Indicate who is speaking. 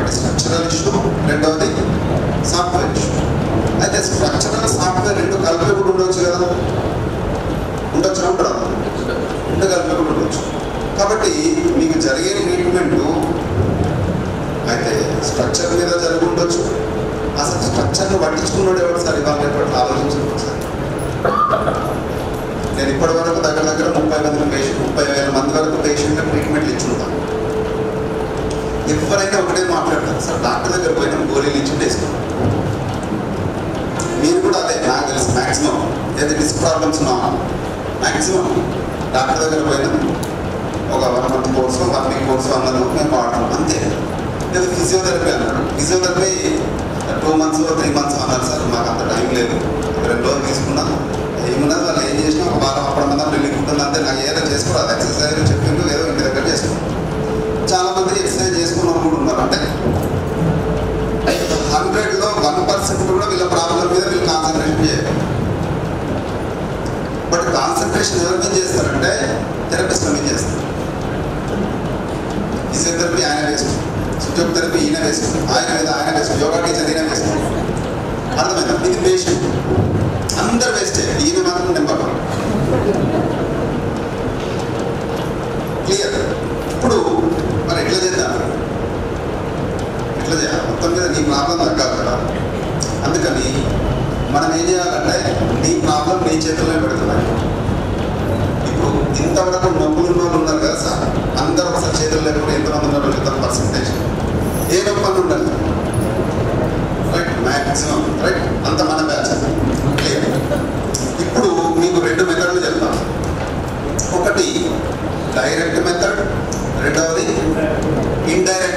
Speaker 1: ఒకటి structural issue, రెండవది software issue. అయితే స్ట్రక్చరల్ సాఫ్ట్వేర్ రెండు కలిపి కూడా ఉండవచ్చు కదా, ఉండొచ్చు ఉండదు, కలిపి కూడా ఉండొచ్చు. కాబట్టి మీకు జరిగే ట్రీట్మెంటు అయితే స్ట్రక్చర్ మీద జరిగి ఉండొచ్చు. అసలు స్ట్రక్చర్ను పట్టించుకున్నాడు ఎవరు సార్? ఇవాళ రేపటి ఆలోచించండి సార్. నేను ఇప్పటి వరకు దగ్గర 30,000 మంది వరకు పేషెంట్ ట్రీట్మెంట్లు ఇచ్చుంటాను. ఎవరైనా ఒకటే మాట్లాడతారు సార్, డాక్టర్ దగ్గర పోయినా గోళీలు ఇచ్చి వేసుకున్నాం. మీరు కూడా అదే నాకు తెలుసు. మ్యాక్సిమం ఏదైతే డిస్క్ ప్రాబ్లమ్స్ ఉన్నామో మ్యాక్సిమం డాక్టర్ దగ్గర పోయినా ఒక 1 month కోర్సు 1 week కోర్సు అన్నది మేము వాడతాం అంతే. లేదా ఫిజియోథెరపీ అన్నాడు, ఫిజియోథెరపీ 2 months 3 months అన్నారు సార్. మాకు అంత టైం లేదు, 2 రోజులు తీసుకున్నాం. ఏమున్నది వాళ్ళు ఏం చేసినా ఒక వారం అప్పుడన్నా రిలీఫ్ ఉంటుంది అంతే. నాకు ఏదో చేసుకోవాలి, ఎక్సర్సైజ్ చెప్పిండు ఏదో ఇంటి దగ్గర చేసుకున్నాం. చాలా మంది ఎక్సర్సైజ్ చేసుకున్న వాళ్ళు కూడా ఉన్నారు. అంటే 100లో 1% కూడా వీళ్ళ ప్రాబ్లం మీద వీళ్ళు కాన్సన్ట్రేషన్ చేయాలి. బట్ కాన్సన్ట్రేషన్ ఎవరి మీద చేస్తారంటే థెరపిస్ట్ల మీద చేస్తారు. ఫిజియోథెరపీ ఆయన వేసుకుంటారు, ఫిజియోథెరపీ ఈయన వేసుకుంటారు, ఆయన మీద ఆయన వేసుకుంటారు, యోగా టీచర్ ఈయన వేసుకుంటారు. అర్థమైందా? ఇది పేషెంట్ అందరు వేస్తే ఈయన మాత్రం నెంబర్ 1. క్లియర్? ఇప్పుడు మరి ఎట్లా చేద్దాం? ఎట్లా చేయాలి? మొత్తం మీద నీ ప్రాబ్లం తగ్గాలి కదా. అందుకని మనం ఏం చేయాలంటే నీ ప్రాబ్లం నీ చేతుల్లో పెడుతున్నాయి. ఇప్పుడు ఇంతవరకు నొప్పులు ఉన్న వాళ్ళు ఉన్నారు కదా సార్, అందరూ ఒకసారి చేతులు లేకుండా ఎంతమంది ఉన్నారు ఎంత పర్సంటేజ్? ఏ నొప్పి ఉండాలి? రైట్, మ్యాక్సిమం రైట్, అంత మన బ్యాచ్. క్లియర్? ఇప్పుడు మీకు 2 మెథడ్లు చెప్తాను. ఒకటి డైరెక్ట్ మెథడ్, రెండవది ఇండైరెక్ట్